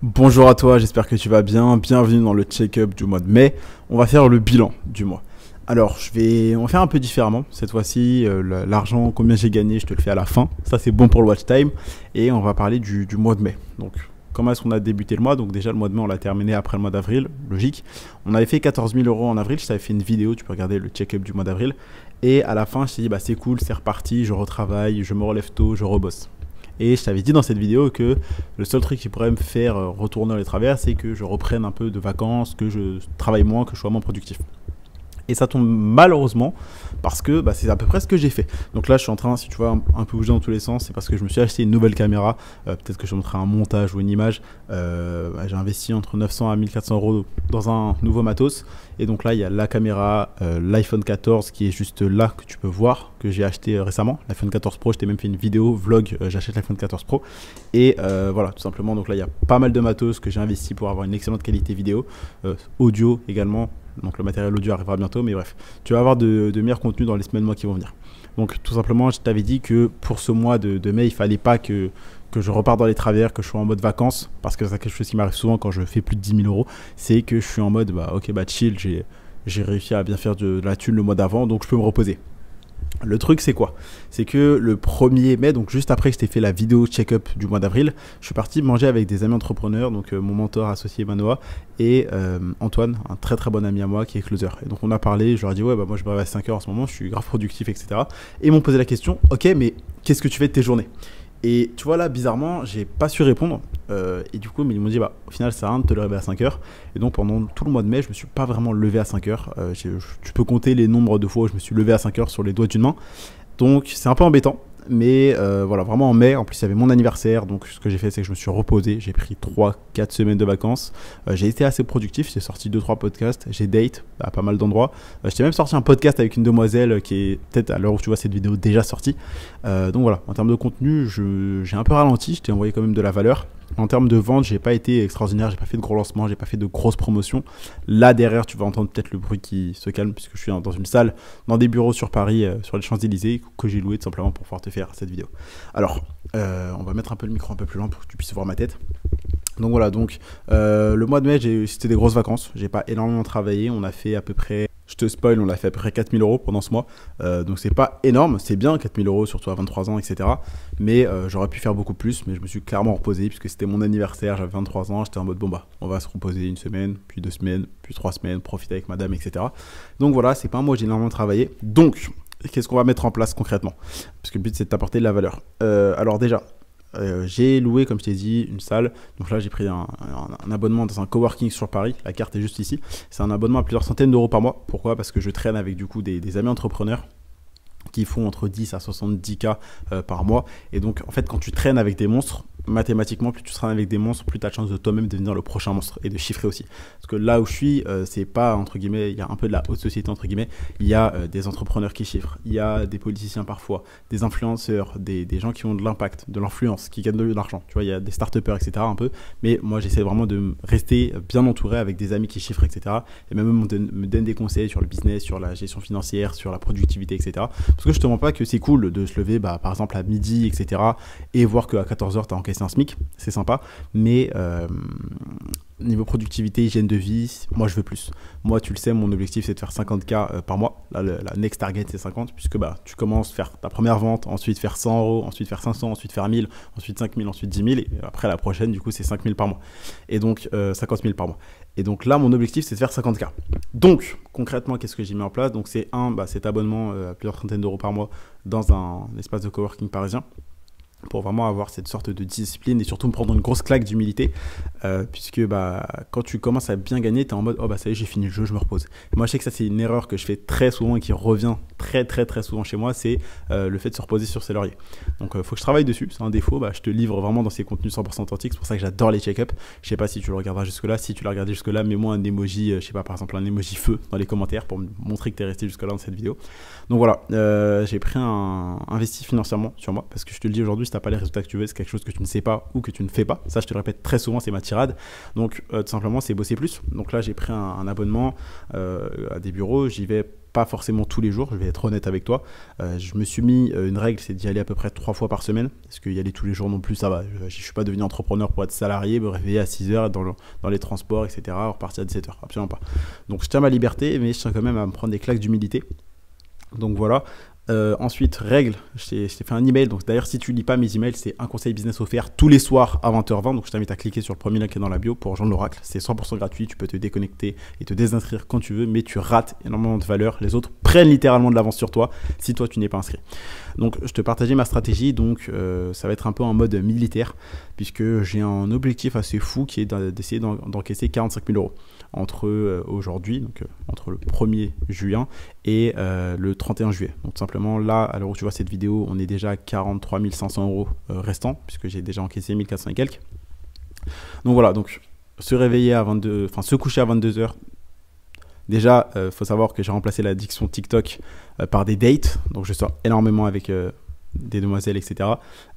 Bonjour à toi, j'espère que tu vas bien. Bienvenue dans le check-up du mois de mai. On va faire le bilan du mois. Alors, on va faire un peu différemment. Cette fois-ci, l'argent, combien j'ai gagné, je te le fais à la fin. Ça, c'est bon pour le watch time. Et on va parler du mois de mai. Donc, comment est-ce qu'on a débuté le mois? Donc déjà, le mois de mai, on l'a terminé après le mois d'avril. Logique. On avait fait 14 000 € en avril. Je t'avais fait une vidéo, tu peux regarder le check-up du mois d'avril. Et à la fin, je t'ai dit, bah, c'est cool, c'est reparti, je retravaille, je me relève tôt, je rebosse. Et je t'avais dit dans cette vidéo que le seul truc qui pourrait me faire retourner dans les travers, c'est que je reprenne un peu de vacances, que je travaille moins, que je sois moins productif. Et ça tombe malheureusement parce que c'est à peu près ce que j'ai fait. Donc là, je suis en train, si tu vois, un peu bouger dans tous les sens. C'est parce que je me suis acheté une nouvelle caméra. Peut-être que je te montrerai un montage ou une image. J'ai investi entre 900 à 1400 € dans un nouveau matos. Et donc là, il y a la caméra, l'iPhone 14 qui est juste là, que tu peux voir, que j'ai acheté récemment. L'iPhone 14 Pro, je t'ai même fait une vidéo, vlog, j'achète l'iPhone 14 Pro. Et voilà, tout simplement. Donc là, il y a pas mal de matos que j'ai investi pour avoir une excellente qualité vidéo. Audio également. Donc le matériel audio arrivera bientôt, mais bref, tu vas avoir de meilleurs contenus dans les semaines, mois qui vont venir. Donc tout simplement, je t'avais dit que pour ce mois de mai, il fallait pas que je reparte dans les travers, que je sois en mode vacances, parce que c'est quelque chose qui m'arrive souvent quand je fais plus de 10 000 €, c'est que je suis en mode, ok, chill, j'ai réussi à bien faire de la thune le mois d'avant, donc je peux me reposer. Le truc, c'est quoi? C'est que le 1er mai, donc juste après que je t'ai fait la vidéo check-up du mois d'avril, je suis parti manger avec des amis entrepreneurs, donc mon mentor associé Manoa et Antoine, un très très bon ami à moi qui est closer. Et donc on a parlé, je leur ai dit ouais, moi je me réveille à 5 h en ce moment, je suis grave productif, etc. Et ils m'ont posé la question, ok, mais qu'est-ce que tu fais de tes journées? Et tu vois là, bizarrement, j'ai pas su répondre. Et du coup, ils m'ont dit, au final, ça sert à rien de te lever à 5 h. Et donc, pendant tout le mois de mai, je me suis pas vraiment levé à 5 h. Tu peux compter les nombres de fois où je me suis levé à 5 h sur les doigts d'une main. Donc, c'est un peu embêtant. Mais voilà, vraiment en mai, en plus il y avait mon anniversaire, donc ce que j'ai fait c'est que je me suis reposé, j'ai pris 3-4 semaines de vacances, j'ai été assez productif, j'ai sorti 2-3 podcasts, j'ai date à pas mal d'endroits, j'ai même sorti un podcast avec une demoiselle qui est peut-être à l'heure où tu vois cette vidéo déjà sortie, donc voilà, en termes de contenu j'ai un peu ralenti, je t'ai envoyé quand même de la valeur. En termes de vente, j'ai pas été extraordinaire, j'ai pas fait de gros lancements, j'ai pas fait de grosses promotions. Là derrière, tu vas entendre peut-être le bruit qui se calme puisque je suis dans une salle, dans des bureaux sur Paris, sur les Champs-Élysées, que j'ai loué tout simplement pour pouvoir te faire cette vidéo. Alors, on va mettre un peu le micro un peu plus loin pour que tu puisses voir ma tête. Donc voilà, le mois de mai, c'était des grosses vacances. J'ai pas énormément travaillé. On a fait à peu près, je te spoil, on a fait à peu près 4 000 € pendant ce mois. Donc c'est pas énorme, c'est bien 4 000 €, surtout à 23 ans, etc. Mais j'aurais pu faire beaucoup plus, mais je me suis clairement reposé puisque c'était mon anniversaire, j'avais 23 ans. J'étais en mode on va se reposer une semaine, puis 2 semaines, puis 3 semaines, profiter avec madame, etc. Donc voilà, c'est pas un mois où j'ai énormément travaillé. Donc, qu'est-ce qu'on va mettre en place concrètement? Parce que le but c'est de t'apporter de la valeur. Alors déjà, j'ai loué, comme je t'ai dit, une salle. Donc là, j'ai pris un abonnement dans un coworking sur Paris. La carte est juste ici. C'est un abonnement à plusieurs centaines d'euros par mois. Pourquoi? Parce que je traîne avec du coup des amis entrepreneurs qui font entre 10 à 70 K par mois. Et donc, en fait, quand tu traînes avec des monstres, mathématiquement, plus tu traînes avec des monstres, plus tu as de chance de toi-même devenir le prochain monstre et de chiffrer aussi. Parce que là où je suis, c'est pas, entre guillemets, il y a un peu de la haute société, entre guillemets. Il y a des entrepreneurs qui chiffrent, il y a des politiciens parfois, des influenceurs, des gens qui ont de l'impact, de l'influence, qui gagnent de l'argent. Tu vois, il y a des start-upers, etc. un peu. Mais moi, j'essaie vraiment de rester bien entouré avec des amis qui chiffrent, etc. Et même me donnent des conseils sur le business, sur la gestion financière, sur la productivité, etc. Parce que je te mens pas que c'est cool de se lever, par exemple, à midi, etc. et voir qu'à 14 h, tu as encaissé un SMIC, c'est sympa, mais niveau productivité, hygiène de vie, moi je veux plus. Moi, tu le sais, mon objectif c'est de faire 50 K par mois. Là, la next target c'est 50, puisque tu commences à faire ta première vente, ensuite faire 100 €, ensuite faire 500, ensuite faire 1000, ensuite 5000, ensuite 10 000, et après la prochaine, du coup, c'est 5000 par mois. Et donc 50 000 par mois. Et donc là, mon objectif c'est de faire 50 K. Donc concrètement, qu'est-ce que j'ai mis en place? Donc c'est cet abonnement à plusieurs centaines d'euros par mois dans un espace de coworking parisien, pour vraiment avoir cette sorte de discipline et surtout me prendre une grosse claque d'humilité, puisque quand tu commences à bien gagner, tu es en mode ça y est, j'ai fini le jeu, je me repose. Et moi je sais que ça c'est une erreur que je fais très souvent et qui revient très très très souvent chez moi, c'est le fait de se reposer sur ses lauriers. Donc faut que je travaille dessus, c'est un défaut. Je te livre vraiment dans ces contenus 100% authentiques, c'est pour ça que j'adore les check-up. Je sais pas si tu le regarderas jusque là. Si tu l'as regardé jusque là, mets-moi un emoji, je sais pas, par exemple un emoji feu dans les commentaires pour me montrer que tu es resté jusque là dans cette vidéo. Donc voilà, j'ai pris investi financièrement sur moi, parce que je te le dis aujourd'hui, si t'as pas les résultats que tu veux, c'est quelque chose que tu ne sais pas ou que tu ne fais pas. Ça, je te le répète très souvent, c'est ma tirade. Donc tout simplement, c'est bosser plus. Donc là, j'ai pris un abonnement à des bureaux, j'y vais pas forcément tous les jours, je vais être honnête avec toi. Je me suis mis une règle, c'est d'y aller à peu près 3 fois par semaine. Parce qu'y aller tous les jours non plus, ça va. Je ne suis pas devenu entrepreneur pour être salarié, me réveiller à 6 heures dans les transports, etc. Repartir à 17 heures. Absolument pas. Donc je tiens à ma liberté, mais je tiens quand même à me prendre des claques d'humilité. Donc voilà. Ensuite, règle, je t'ai fait un email. Donc d'ailleurs, si tu lis pas mes emails, c'est un conseil business offert tous les soirs à 20h20. Donc je t'invite à cliquer sur le premier lien qui est dans la bio pour rejoindre l'Oracle. C'est 100% gratuit. Tu peux te déconnecter et te désinscrire quand tu veux, mais tu rates énormément de valeur. Les autres prennent littéralement de l'avance sur toi si toi tu n'es pas inscrit. Donc je te partageais ma stratégie. Donc ça va être un peu en mode militaire puisque j'ai un objectif assez fou qui est d'essayer d'encaisser 45 000 euros entre aujourd'hui, donc entre le 1er juin et le 31 juillet. Donc tout simplement là, à l'heure où tu vois cette vidéo, on est déjà à 43 500 euros restants puisque j'ai déjà encaissé 1400 et quelques. Donc voilà, donc se réveiller à 22, enfin se coucher à 22 heures. Déjà, faut savoir que j'ai remplacé l'addiction TikTok par des dates. Donc je sors énormément avec des demoiselles, etc.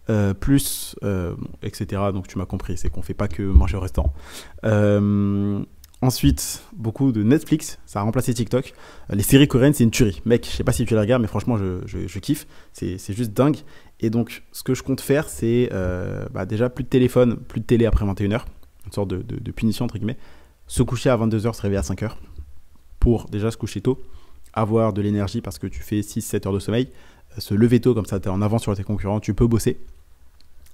Etc. Donc tu m'as compris, c'est qu'on fait pas que manger au restaurant. Ensuite, beaucoup de Netflix, ça a remplacé TikTok. Les séries coréennes, c'est une tuerie. Mec, je sais pas si tu les regardes, mais franchement, je kiffe. C'est juste dingue. Et donc, ce que je compte faire, c'est déjà plus de téléphone, plus de télé après 21h. Une sorte de punition, entre guillemets. Se coucher à 22h, se réveiller à 5h. Pour déjà se coucher tôt. Avoir de l'énergie parce que tu fais 6-7 heures de sommeil. Se lever tôt, comme ça, tu es en avance sur tes concurrents. Tu peux bosser.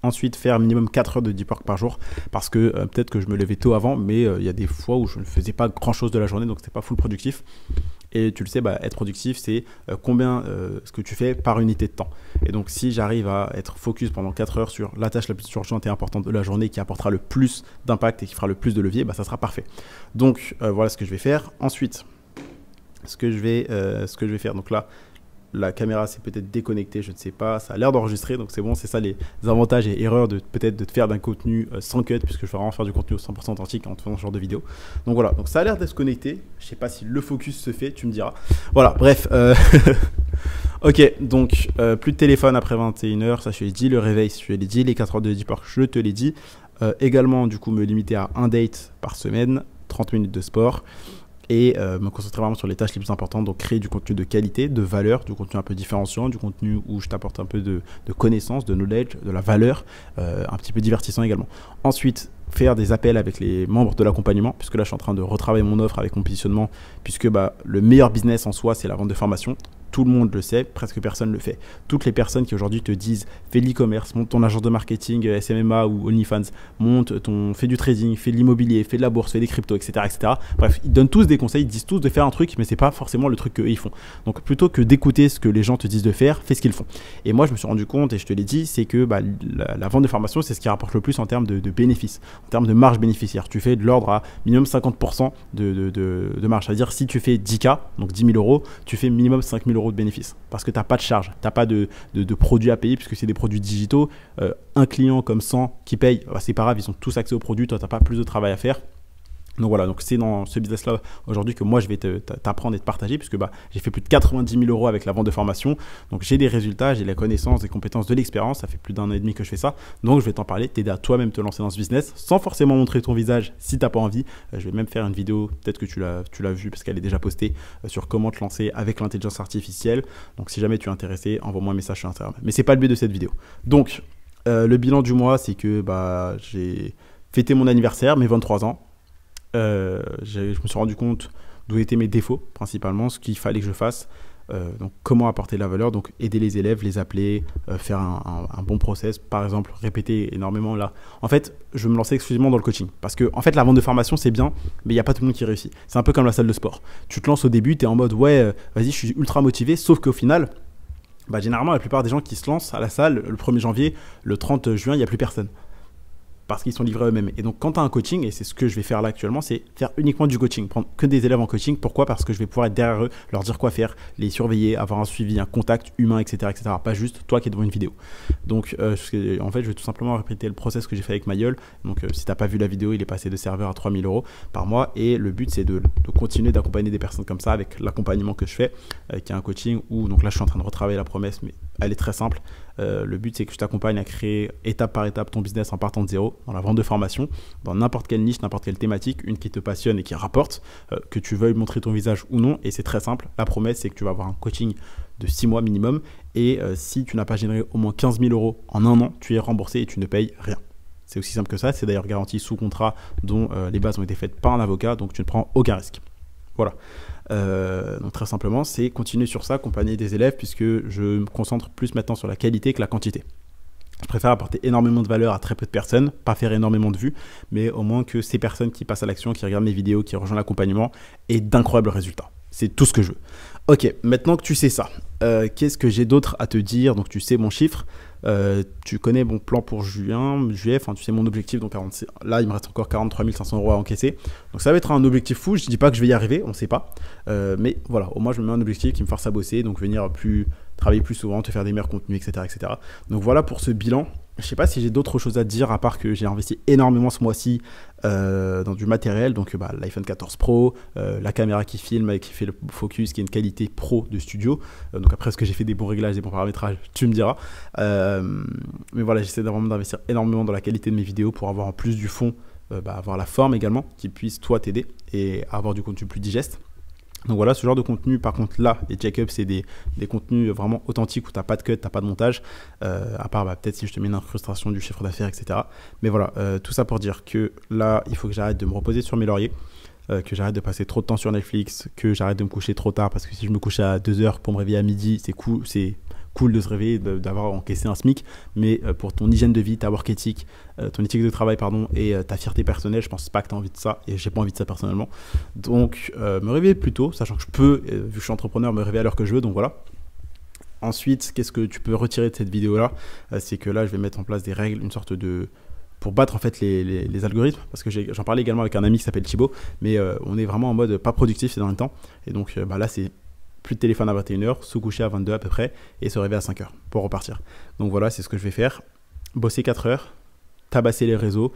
Ensuite, faire minimum 4 heures de deep work par jour parce que peut-être que je me levais tôt avant, mais il y a des fois où je ne faisais pas grand-chose de la journée, donc c'était pas full productif. Et tu le sais, être productif, c'est combien ce que tu fais par unité de temps. Et donc, si j'arrive à être focus pendant 4 heures sur la tâche la plus urgente et importante de la journée qui apportera le plus d'impact et qui fera le plus de levier, ça sera parfait. Donc, voilà ce que je vais faire. Ensuite, ce que je vais faire, donc là, la caméra s'est peut-être déconnectée, je ne sais pas, ça a l'air d'enregistrer, donc c'est bon, c'est ça les avantages et erreurs de peut-être de te faire d'un contenu sans cut, puisque je vais vraiment faire du contenu 100% authentique en te faisant ce genre de vidéo. Donc voilà, donc ça a l'air d'être connecté, je ne sais pas si le focus se fait, tu me diras. Voilà, bref, ok, donc plus de téléphone après 21h, ça je te l'ai dit, le réveil, je te l'ai dit, les 4 heures de deep work, je te l'ai dit. Également, du coup, me limiter à un date par semaine, 30 minutes de sport. Et me concentrer vraiment sur les tâches les plus importantes, donc créer du contenu de qualité, de valeur, du contenu un peu différenciant, du contenu où je t'apporte un peu de connaissances, de knowledge, de la valeur, un petit peu divertissant également. Ensuite, faire des appels avec les membres de l'accompagnement, puisque là je suis en train de retravailler mon offre avec mon positionnement, puisque le meilleur business en soi c'est la vente de formation. Tout le monde le sait, presque personne le fait. Toutes les personnes qui aujourd'hui te disent fais de l'e-commerce, monte ton agence de marketing SMMA ou OnlyFans, fais du trading, fais de l'immobilier, fais de la bourse, fais des cryptos, etc., etc. Bref, ils donnent tous des conseils, ils disent tous de faire un truc, mais c'est pas forcément le truc qu'eux ils font. Donc plutôt que d'écouter ce que les gens te disent de faire, fais ce qu'ils font. Et moi je me suis rendu compte, et je te l'ai dit, c'est que la vente de formation c'est ce qui rapporte le plus en termes de bénéfices, en termes de marge bénéficiaire. Tu fais de l'ordre à minimum 50% de marge. C'est-à-dire si tu fais 10K, donc 10 000 euros, tu fais minimum 5 000 euros de bénéfices parce que tu n'as pas de charge, tu n'as pas de produits à payer puisque c'est des produits digitaux. Un client comme 100 qui paye, c'est pas grave, ils ont tous accès aux produits, toi tu n'as pas plus de travail à faire. Donc voilà, donc c'est dans ce business-là aujourd'hui que moi je vais t'apprendre et te partager puisque j'ai fait plus de 90 000 euros avec la vente de formation. Donc j'ai des résultats, j'ai la connaissance, des compétences, de l'expérience. Ça fait plus d'1 an et demi que je fais ça. Donc je vais t'en parler, t'aider à toi-même te lancer dans ce business sans forcément montrer ton visage si t'as pas envie. Je vais même faire une vidéo, peut-être que tu l'as vue parce qu'elle est déjà postée sur comment te lancer avec l'intelligence artificielle. Donc si jamais tu es intéressé, envoie-moi un message sur Instagram. Mais c'est pas le but de cette vidéo. Donc le bilan du mois, c'est que j'ai fêté mon anniversaire, mes 23 ans. Je me suis rendu compte d'où étaient mes défauts principalement, ce qu'il fallait que je fasse, donc comment apporter de la valeur, donc aider les élèves, les appeler, faire un bon process, par exemple répéter énormément là. En fait, je me lançais exclusivement dans le coaching parce que en fait la vente de formation c'est bien, mais il n'y a pas tout le monde qui réussit. C'est un peu comme la salle de sport. Tu te lances au début, tu es en mode ouais, vas-y, je suis ultra motivé, sauf qu'au final, généralement la plupart des gens qui se lancent à la salle le 1er janvier, le 30 juin, il n'y a plus personne. Parce qu'ils sont livrés eux-mêmes. Et donc, quand tu as un coaching, et c'est ce que je vais faire là actuellement, c'est faire uniquement du coaching, prendre que des élèves en coaching. Pourquoi? Parce que je vais pouvoir être derrière eux, leur dire quoi faire, les surveiller, avoir un suivi, un contact humain, etc., etc. Pas juste toi qui es devant une vidéo. Donc, en fait, je vais tout simplement répéter le process que j'ai fait avec Mayol. Donc, si tu n'as pas vu la vidéo, il est passé de serveur à 3 000 euros par mois. Et le but, c'est de continuer d'accompagner des personnes comme ça avec l'accompagnement que je fais, qui est un coaching où, donc là, je suis en train de retravailler la promesse, mais elle est très simple. Le but, c'est que je t'accompagne à créer étape par étape ton business en partant de zéro, dans la vente de formation, dans n'importe quelle niche, n'importe quelle thématique, une qui te passionne et qui rapporte, que tu veuilles montrer ton visage ou non. Et c'est très simple. La promesse, c'est que tu vas avoir un coaching de 6 mois minimum. Et si tu n'as pas généré au moins 15 000 € en un an, tu es remboursé et tu ne payes rien. C'est aussi simple que ça. C'est d'ailleurs garanti sous contrat dont les bases ont été faites par un avocat, donc tu ne prends aucun risque. Voilà. Donc très simplement, c'est continuer sur ça, accompagner des élèves, puisque je me concentre plus maintenant sur la qualité que la quantité. Je préfère apporter énormément de valeur à très peu de personnes, pas faire énormément de vues, mais au moins que ces personnes qui passent à l'action, qui regardent mes vidéos, qui rejoignent l'accompagnement, aient d'incroyables résultats. C'est tout ce que je veux. Ok, maintenant que tu sais ça, qu'est-ce que j'ai d'autre à te dire? Donc tu sais mon chiffre, tu connais mon plan pour juillet, enfin tu sais mon objectif, donc là il me reste encore 43 500 € à encaisser. Donc ça va être un objectif fou, je ne dis pas que je vais y arriver, on ne sait pas. Mais voilà, au moins je me mets un objectif qui me force à bosser, donc travailler plus souvent, te faire des meilleurs contenus, etc., etc. Donc voilà pour ce bilan. Je ne sais pas si j'ai d'autres choses à te dire, à part que j'ai investi énormément ce mois-ci dans du matériel, donc l'iPhone 14 Pro, la caméra qui filme et qui fait le focus, qui est une qualité pro de studio. Donc après, est-ce que j'ai fait des bons réglages, des bons paramétrages, tu me diras. Mais voilà, j'essaie vraiment d'investir énormément dans la qualité de mes vidéos pour avoir en plus du fond, avoir la forme également, qui puisse toi t'aider et avoir du contenu plus digeste. Donc voilà, ce genre de contenu, par contre là, les check-ups, c'est des contenus vraiment authentiques où tu n'as pas de cut, tu n'as pas de montage, à part peut-être si je te mets une incrustation du chiffre d'affaires, etc. Mais voilà, tout ça pour dire que là, il faut que j'arrête de me reposer sur mes lauriers, que j'arrête de passer trop de temps sur Netflix, que j'arrête de me coucher trop tard, parce que si je me couche à 2h pour me réveiller à midi, c'est cool de se réveiller, d'avoir encaissé un SMIC, mais pour ton hygiène de vie, ta work ethic, ton éthique de travail, et ta fierté personnelle, je pense pas que tu as envie de ça, et j'ai pas envie de ça personnellement. Donc, me réveiller plus tôt, sachant que je peux, vu que je suis entrepreneur, me réveiller à l'heure que je veux, donc voilà. Ensuite, qu'est-ce que tu peux retirer de cette vidéo-là? C'est que là, je vais mettre en place des règles, une sorte de... pour battre en fait les algorithmes, parce que j'en parlais également avec un ami qui s'appelle Thibaut, mais on est vraiment en mode pas productif ces derniers temps, et donc là, c'est plus de téléphone à 21h, se coucher à 22 à peu près et se réveiller à 5h pour repartir. Donc voilà, c'est ce que je vais faire. Bosser 4 heures, tabasser les réseaux,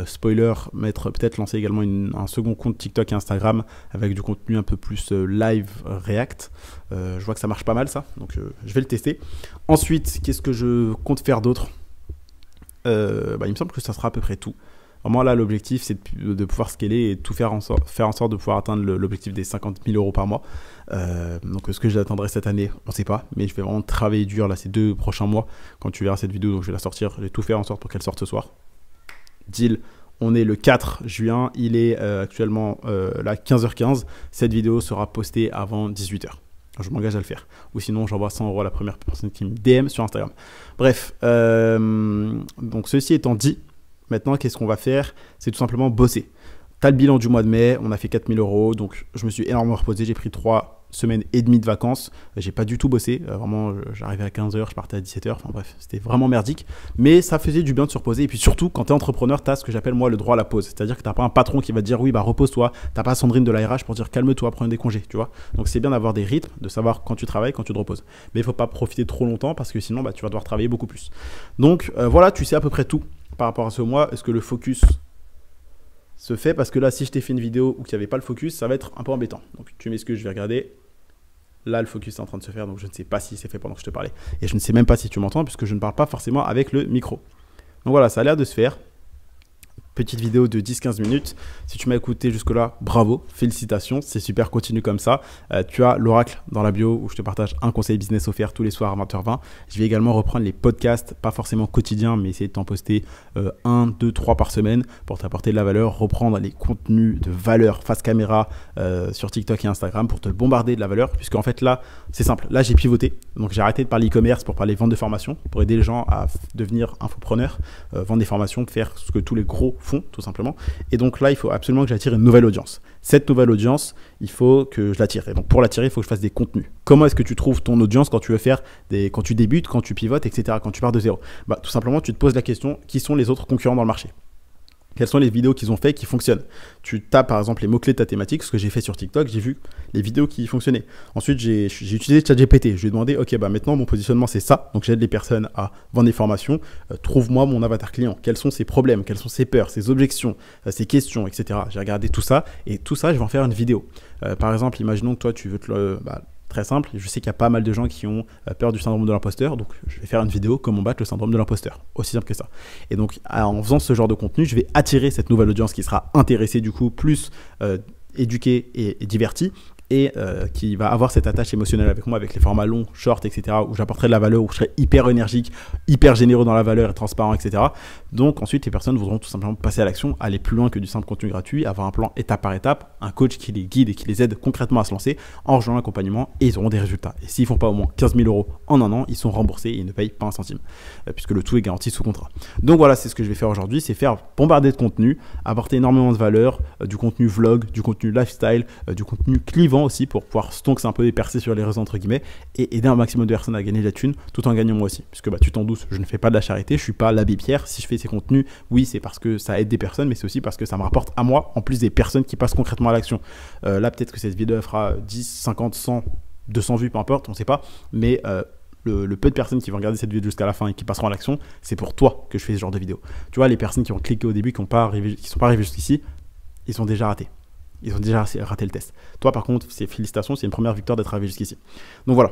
spoiler, peut-être lancer également un second compte TikTok et Instagram avec du contenu un peu plus live React. Je vois que ça marche pas mal ça, donc je vais le tester. Ensuite, qu'est-ce que je compte faire d'autre? Il me semble que ça sera à peu près tout. Vraiment là, l'objectif, c'est de pouvoir scaler et tout faire en sorte de pouvoir atteindre l'objectif des 50 000 € par mois. Donc ce que j'atteindrai cette année, on ne sait pas, mais je vais vraiment travailler dur là ces 2 prochains mois. Quand tu verras cette vidéo, donc je vais la sortir, je vais tout faire en sorte pour qu'elle sorte ce soir. Deal. On est le 4 juin, il est actuellement là 15h15. Cette vidéo sera postée avant 18h. Je m'engage à le faire. Ou sinon, j'envoie 100 € à la première personne qui me DM sur Instagram. Bref, donc ceci étant dit, maintenant, qu'est-ce qu'on va faire? C'est tout simplement bosser. Tu as le bilan du mois de mai, on a fait 4 000 €, donc je me suis énormément reposé, j'ai pris 3 semaines et demie de vacances, j'ai pas du tout bossé, vraiment j'arrivais à 15h, je partais à 17h, enfin bref, c'était vraiment merdique, mais ça faisait du bien de se reposer, et puis surtout, quand tu es entrepreneur, tu as ce que j'appelle moi le droit à la pause, c'est-à-dire que tu n'as pas un patron qui va te dire oui, repose-toi, tu n'as pas Sandrine de la RH pour dire calme-toi, prends des congés, tu vois. Donc c'est bien d'avoir des rythmes, de savoir quand tu travailles, quand tu te reposes, mais il faut pas profiter trop longtemps, parce que sinon tu vas devoir travailler beaucoup plus. Donc voilà, tu sais à peu près tout par rapport à ce mois. Est-ce que le focus se fait? Parce que là, si je t'ai fait une vidéo où il n'y avait pas le focus, ça va être un peu embêtant. Donc tu m'excuses, je vais regarder. Là, le focus est en train de se faire, donc je ne sais pas si c'est fait pendant que je te parlais. Et je ne sais même pas si tu m'entends, puisque je ne parle pas forcément avec le micro. Donc voilà, ça a l'air de se faire. Petite vidéo de 10-15 minutes. Si tu m'as écouté jusque-là, bravo, félicitations, c'est super, continue comme ça. Tu as l'oracle dans la bio où je te partage un conseil business offert tous les soirs à 20h20. Je vais également reprendre les podcasts, pas forcément quotidiens, mais essayer de t'en poster 1, 2, 3 par semaine pour t'apporter de la valeur, reprendre les contenus de valeur face caméra sur TikTok et Instagram pour te bombarder de la valeur, puisque en fait là, c'est simple. Là, j'ai pivoté, donc j'ai arrêté de parler e-commerce pour parler vente de formation, pour aider les gens à devenir infopreneurs, vendre des formations, faire ce que tous les gros font tout simplement. Et donc là, il faut absolument que j'attire une nouvelle audience. Cette nouvelle audience, il faut que je l'attire. Et donc pour l'attirer, il faut que je fasse des contenus. Comment est-ce que tu trouves ton audience quand tu veux faire quand tu débutes, quand tu pivotes, etc., quand tu pars de zéro? Tout simplement, tu te poses la question, qui sont les autres concurrents dans le marché? Quelles sont les vidéos qu'ils ont fait qui fonctionnent? Tu tapes par exemple les mots-clés de ta thématique, ce que j'ai fait sur TikTok, j'ai vu les vidéos qui fonctionnaient. Ensuite, j'ai utilisé ChatGPT. Je lui ai demandé, ok, maintenant mon positionnement c'est ça. Donc j'aide les personnes à vendre des formations. Trouve-moi mon avatar client. Quels sont ses problèmes? Quelles sont ses peurs, ses objections, ses questions, etc. J'ai regardé tout ça et tout ça, je vais en faire une vidéo. Par exemple, imaginons que toi, tu veux très simple. Je sais qu'il y a pas mal de gens qui ont peur du syndrome de l'imposteur, donc je vais faire une vidéo comment battre le syndrome de l'imposteur. Aussi simple que ça. Et donc, en faisant ce genre de contenu, je vais attirer cette nouvelle audience qui sera intéressée, du coup, plus éduquée et divertie, et qui va avoir cette attache émotionnelle avec moi, avec les formats longs, shorts, etc., où j'apporterai de la valeur, où je serai hyper énergique, hyper généreux dans la valeur et transparent, etc. Donc ensuite, les personnes voudront tout simplement passer à l'action, aller plus loin que du simple contenu gratuit, avoir un plan étape par étape, un coach qui les guide et qui les aide concrètement à se lancer en rejoignant l'accompagnement, et ils auront des résultats. Et s'ils ne font pas au moins 15 000 € en un an, ils sont remboursés et ils ne payent pas un centime, puisque le tout est garanti sous contrat. Donc voilà, c'est ce que je vais faire aujourd'hui, c'est faire bombarder de contenu, apporter énormément de valeur, du contenu vlog, du contenu lifestyle, du contenu clivant aussi pour pouvoir stonks un peu et percer sur les réseaux entre guillemets et aider un maximum de personnes à gagner de la thune tout en gagnant moi aussi, puisque tu t'en doutes, je ne fais pas de la charité, je suis pas l'abbé Pierre. Si je fais ces contenus, oui, c'est parce que ça aide des personnes, mais c'est aussi parce que ça me rapporte à moi, en plus des personnes qui passent concrètement à l'action. Là peut-être que cette vidéo fera 10, 50, 100, 200 vues, peu importe, on sait pas, mais le peu de personnes qui vont regarder cette vidéo jusqu'à la fin et qui passeront à l'action, c'est pour toi que je fais ce genre de vidéo. Tu vois, les personnes qui ont cliqué au début, qui sont pas arrivées jusqu'ici, ils sont déjà ratés. Ils ont déjà raté le test. Toi, par contre, c'est félicitations, c'est une première victoire d'être arrivé jusqu'ici. Donc voilà.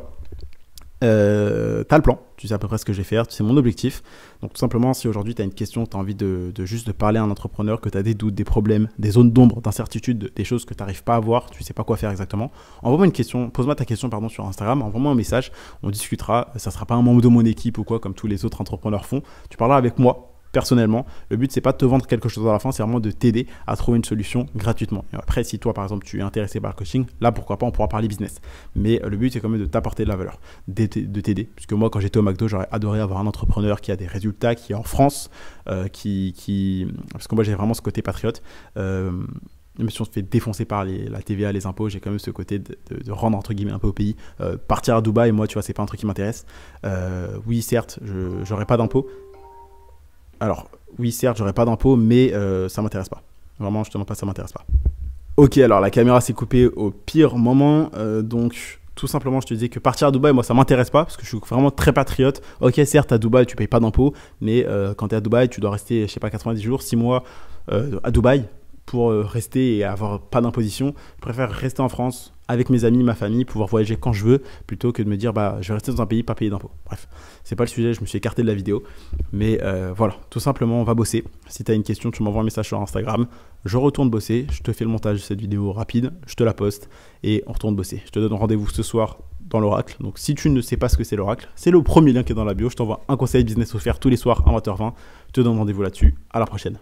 Tu as le plan, tu sais à peu près ce que je vais faire, c'est mon objectif. Donc tout simplement, si aujourd'hui tu as une question, tu as envie de juste de parler à un entrepreneur, que tu as des doutes, des problèmes, des zones d'ombre, d'incertitude, des choses que tu n'arrives pas à voir, tu ne sais pas quoi faire exactement, envoie-moi une question, pose-moi ta question sur Instagram, envoie-moi un message, on discutera, ça ne sera pas un membre de mon équipe ou quoi comme tous les autres entrepreneurs font, tu parleras avec moi. Personnellement, le but c'est pas de te vendre quelque chose à la fin, c'est vraiment de t'aider à trouver une solution gratuitement. Et après, si toi par exemple tu es intéressé par le coaching, là pourquoi pas, on pourra parler business. Mais le but c'est quand même de t'apporter de la valeur, de t'aider. Puisque moi quand j'étais au McDo, j'aurais adoré avoir un entrepreneur qui a des résultats, qui est en France, parce que moi j'ai vraiment ce côté patriote. Même si on se fait défoncer par la TVA, les impôts, j'ai quand même ce côté de rendre entre guillemets un peu au pays. Partir à Dubaï, moi tu vois, c'est pas un truc qui m'intéresse. Oui certes, j'aurais pas d'impôts. Alors, oui, certes, j'aurais pas d'impôts, mais ça m'intéresse pas. Vraiment, je te mens pas, ça m'intéresse pas. Ok, alors la caméra s'est coupée au pire moment. Donc, tout simplement, je te disais que partir à Dubaï, moi, ça m'intéresse pas parce que je suis vraiment très patriote. Ok, certes, à Dubaï, tu payes pas d'impôts, mais quand tu es à Dubaï, tu dois rester, je sais pas, 90 jours, 6 mois à Dubaï pour rester et avoir pas d'imposition. Je préfère rester en France avec mes amis, ma famille, pouvoir voyager quand je veux, plutôt que de me dire je vais rester dans un pays, pas payer d'impôts. Bref, c'est pas le sujet, je me suis écarté de la vidéo. Mais voilà, tout simplement, on va bosser. Si tu as une question, tu m'envoies un message sur Instagram. Je retourne bosser, je te fais le montage de cette vidéo rapide, je te la poste et on retourne bosser. Je te donne rendez-vous ce soir dans l'Oracle. Donc si tu ne sais pas ce que c'est l'Oracle, c'est le premier lien qui est dans la bio. Je t'envoie un conseil business offert tous les soirs à 20h20. Je te donne rendez-vous là-dessus. À la prochaine.